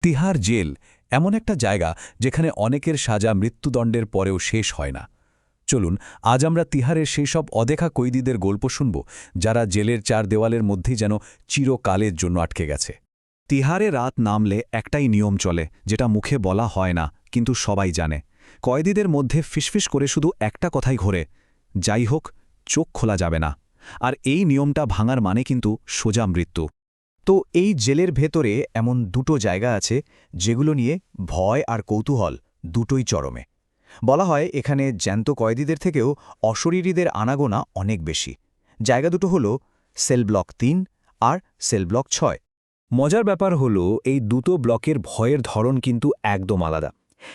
Tihar jail এমন একটা জায়গা যেখানে অনেকের সাজা মৃত্যুদণ্ডের পরেও শেষ হয় না। চলুন আজ আমরা তিহারের সেই সব অদেখা কয়েদিদের গল্প শুনব যারা জেলের চার দেওয়ালের মধ্যেই যেন চিরকালের জন্য আটকে গেছে। তিহারে রাত নামলে একটাই নিয়ম চলে, যেটা মুখে বলা হয় না কিন্তু সবাই জানে। কয়েদিদের মধ্যে ফিসফিস করে শুধু একটা কথাই ঘোরে, যাই হোক চোখ খোলা যাবে না। আর এই নিয়মটা ভাঙার মানে কিন্তু সোজা মৃত্যু। তো এই জেলের ভেতরে এমন দুটো জায়গা আছে যেগুলো নিয়ে ভয় আর কৌতূহল দুটোই চরমে। বলা হয় এখানে জ্যান্ত কয়েদিদের থেকেও অশরীরীদের আনাগোনা অনেক বেশি। জায়গা দুটো হলো সেল ব্লক ৩ আর সেল ব্লক ৬। মজার ব্যাপার হলো এই দুটো ব্লকের ভয়ের ধরন কিন্তু একদম আলাদা।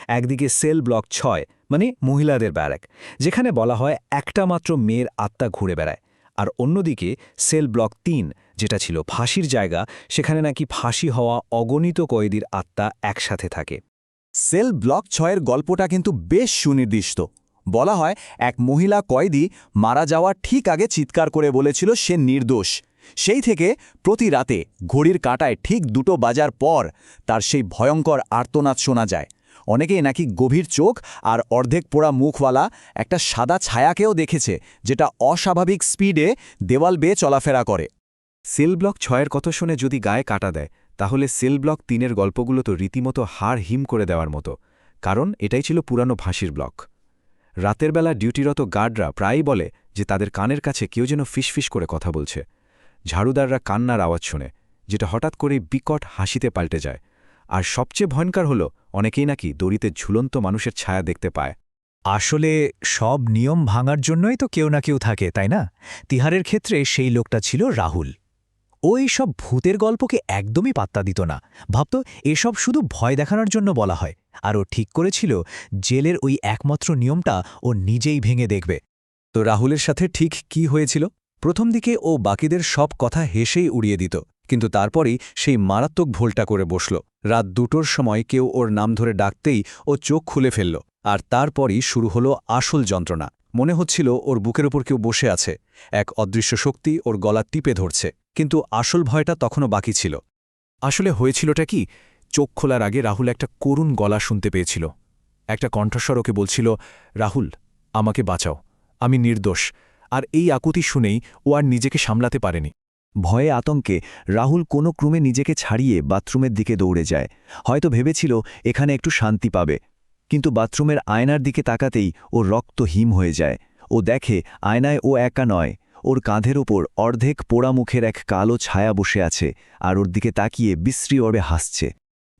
একদিকে সেল ব্লক ৬ মানে মহিলাদের ব্যারাক, যেখানে বলা হয় একটা মাত্র মেয়ের আত্মা ঘুরে বেড়ায়। আর অন্যদিকে সেল ব্লক ৩, যেটা ছিল ফাঁসির জায়গা, সেখানে নাকি ফাঁসি হওয়া অগণিত কয়েদির আত্মা একসাথে থাকে। সেল ব্লক ৬-এর গল্পটা কিন্তু বেশ সুনির্দিষ্ট। বলা হয় এক মহিলা কয়েদি মারা যাওয়ার ঠিক আগে চিৎকার করে বলেছিল সে নির্দোষ। সেই থেকে প্রতি রাতে ঘড়ির কাঁটায় ঠিক ২টো বাজার পর তার সেই ভয়ঙ্কর আর্তনাদ শোনা যায়। অনেকেই নাকি গভীর চোখ আর অর্ধেক পোড়া মুখওয়ালা একটা সাদা ছায়াকেও দেখেছে, যেটা অস্বাভাবিক স্পিডে দেওয়াল বেয়ে চলাফেরা করে। সেল ব্লক ৬-এর কথা শুনে যদি গায়ে কাটা দেয়, তাহলে সেল ব্লক ৩-এর গল্পগুলো তো রীতিমতো হাড় হিম করে দেওয়ার মতো। কারণ এটাই ছিল পুরানো ফাঁসির ব্লক। রাতের বেলা ডিউটিরত গার্ডরা প্রায়ই বলে যে তাদের কানের কাছে কেউ যেন ফিসফিস করে কথা বলছে। ঝাড়ুদাররা কান্নার আওয়াজ শোনে, যেটা হঠাৎ করেই বিকট হাসিতে পাল্টে যায়। আর সবচেয়ে ভয়ঙ্কর হল অনেকেই নাকি দড়িতে ঝুলন্ত মানুষের ছায়া দেখতে পায়। আসলে সব নিয়ম ভাঙার জন্যই তো কেউ না কেউ থাকে, তাই না? তিহারের ক্ষেত্রে সেই লোকটা ছিল রাহুল। ও সব ভূতের গল্পকে একদমই পাত্তা দিত না, ভাবত এসব শুধু ভয় দেখানোর জন্য বলা হয়। আর ও ঠিক করেছিল জেলের ওই একমাত্র নিয়মটা ও নিজেই ভেঙে দেখবে। তো রাহুলের সাথে ঠিক কি হয়েছিল? প্রথম দিকে ও বাকিদের সব কথা হেসেই উড়িয়ে দিত, কিন্তু তারপরেই সেই মারাত্মক ভুলটা করে বসল। রাত ২টোর সময় কেউ ওর নাম ধরে ডাকতেই ও চোখ খুলে ফেলল। আর তারপরই শুরু হলো আসল যন্ত্রণা। মনে হচ্ছিল ওর বুকের ওপর কেউ বসে আছে, এক অদৃশ্য শক্তি ওর গলা টিপে ধরছে। কিন্তু আসল ভয়টা তখনও বাকি ছিল। আসলে হয়েছিলটা কি? চোখ খোলার আগে রাহুল একটা করুণ গলা শুনতে পেয়েছিল। একটা কণ্ঠস্বর ওকে বলছিল, রাহুল, আমাকে বাঁচাও, আমি নির্দোষ। আর এই আকুতি শুনেই ও আর নিজেকে সামলাতে পারেনি। ভয়ে আতঙ্কে রাহুল কোনো ক্রমে নিজেকে ছাড়িয়ে বাথরুমের দিকে দৌড়ে যায়। হয়তো ভেবেছিল এখানে একটু শান্তি পাবে, কিন্তু বাথরুমের আয়নার দিকে তাকাতেই ও রক্ত হিম হয়ে যায়। ও দেখে আয়নায় ও একা নয়, ওর কাঁধের ওপর অর্ধেক পোড়া মুখের এক কালো ছায়া বসে আছে আর ওর দিকে তাকিয়ে বিশ্রী ওরে হাসছে।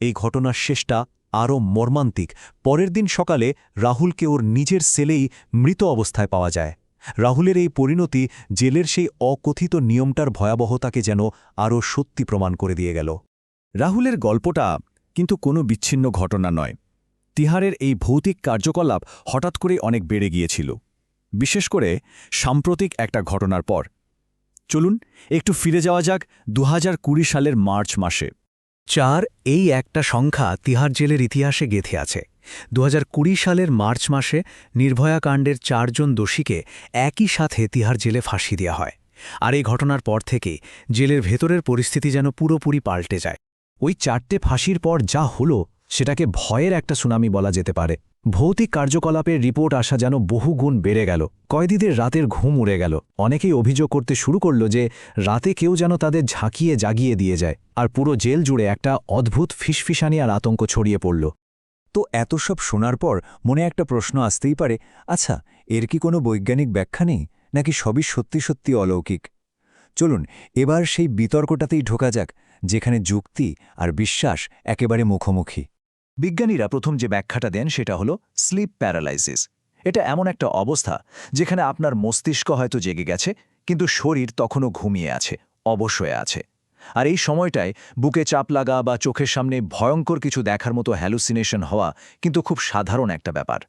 এই ঘটনার শেষটা আরও মর্মান্তিক। পরের দিন সকালে রাহুলকে ওর নিজের সেলেই মৃত অবস্থায় পাওয়া যায়। রাহুলের এই পরিণতি জেলের সেই অকথিত নিয়মটার ভয়াবহতাকে যেন আরও সত্যি প্রমাণ করে দিয়ে গেল। রাহুলের গল্পটা কিন্তু কোনো বিচ্ছিন্ন ঘটনা নয়। তিহারের এই ভৌতিক কার্যকলাপ হঠাৎ করে অনেক বেড়ে গিয়েছিল, বিশেষ করে সাম্প্রতিক একটা ঘটনার পর। চলুন একটু ফিরে যাওয়া যাক ২০২০ সালের মার্চ মাসে। ৪ এই একটা সংখ্যা তিহার জেলের ইতিহাসে গেঁথে আছে। ২০২০ সালের মার্চ মাসে নির্ভয়া কাণ্ডের ৪ জন দোষীকে একই সাথে তিহার জেলে ফাঁসি দেওয়া হয়। আর এই ঘটনার পর থেকে জেলের ভেতরের পরিস্থিতি যেন পুরোপুরি পাল্টে যায়। ওই ৪টে ফাঁসির পর যা হলো সেটাকে ভয়ের একটা সুনামি বলা যেতে পারে। ভৌতিক কার্যকলাপের রিপোর্ট আসা যেন বহুগুণ বেড়ে গেল। কয়েদিদের রাতের ঘুম উড়ে গেল। অনেকেই অভিযোগ করতে শুরু করল যে রাতে কেউ যেন তাদের ঝাঁকিয়ে জাগিয়ে দিয়ে যায়। আর পুরো জেল জুড়ে একটা অদ্ভুত ফিসফিসানি আর আতঙ্ক ছড়িয়ে পড়ল। তো এত সব শোনার পর মনে একটা প্রশ্ন আসতেই পারে, আচ্ছা, এর কি কোনো বৈজ্ঞানিক ব্যাখ্যা নেই, নাকি সবই সত্যি সত্যি অলৌকিক? চলুন এবার সেই বিতর্কটাতেই ঢোকা যাক, যেখানে যুক্তি আর বিশ্বাস একেবারে মুখোমুখি। বিজ্ঞানীরা প্রথম যে ব্যাখ্যাটা দেন সেটা হলো স্লিপ প্যারালাইসিস। এটা এমন একটা অবস্থা যেখানে আপনার মস্তিষ্ক হয়তো জেগে গেছে, কিন্তু শরীর তখনও ঘুমিয়ে আছে, অবশ্যই আছে। আর এই সময়টায় বুকে চাপ লাগা বা চোখের সামনে ভয়ঙ্কর কিছু দেখার মতো হ্যালুসিনেশন হওয়া কিন্তু খুব সাধারণ একটা ব্যাপার।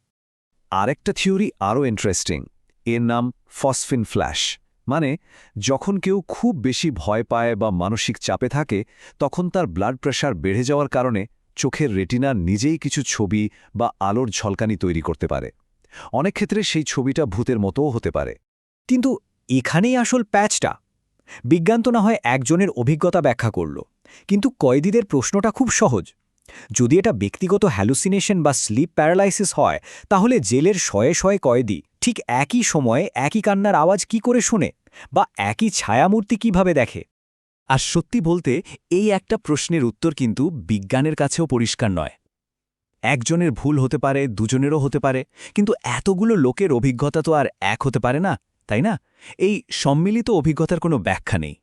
আরেকটা থিওরি আরও ইন্টারেস্টিং। এর নাম ফসফিন ফ্ল্যাশ। মানে যখন কেউ খুব বেশি ভয় পায় বা মানসিক চাপে থাকে, তখন তার ব্লাড প্রেশার বেড়ে যাওয়ার কারণে চোখের রেটিনা নিজেই কিছু ছবি বা আলোর ঝলকানি তৈরি করতে পারে। অনেক ক্ষেত্রে সেই ছবিটা ভূতের মতোও হতে পারে। কিন্তু এখানেই আসল প্যাচটা। বিজ্ঞান তো না হয় একজনের অভিজ্ঞতা ব্যাখ্যা করল, কিন্তু কয়েদিদের প্রশ্নটা খুব সহজ। যদি এটা ব্যক্তিগত হ্যালুসিনেশন বা স্লিপ প্যারালাইসিস হয় তাহলে জেলের শয়ে শয়ে কয়েদি ঠিক একই সময়ে একই কান্নার আওয়াজ কি করে শুনে বা একই ছায়ামূর্তি কিভাবে দেখে? আর সত্যি বলতে এই একটা প্রশ্নের উত্তর কিন্তু বিজ্ঞানের কাছেও পরিষ্কার নয়। একজনের ভুল হতে পারে, দুজনেরও হতে পারে, কিন্তু এতগুলো লোকের অভিজ্ঞতা তো আর এক হতে পারে না, তাই না? এই সম্মিলিত অভিজ্ঞতার কোনো ব্যাখ্যা নেই।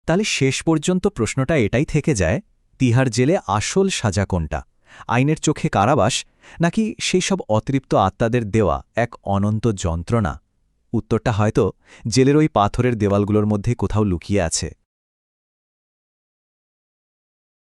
তাহলে শেষ পর্যন্ত প্রশ্নটা এটাই থেকে যায়, তিহার জেলে আসল সাজা কোনটা? আইনের চোখে কারাবাস, নাকি সেই সব অতৃপ্ত আত্মাদের দেওয়া এক অনন্ত যন্ত্রণা? উত্তরটা হয়তো জেলের ওই পাথরের দেওয়ালগুলোর মধ্যে কোথাও লুকিয়ে আছে।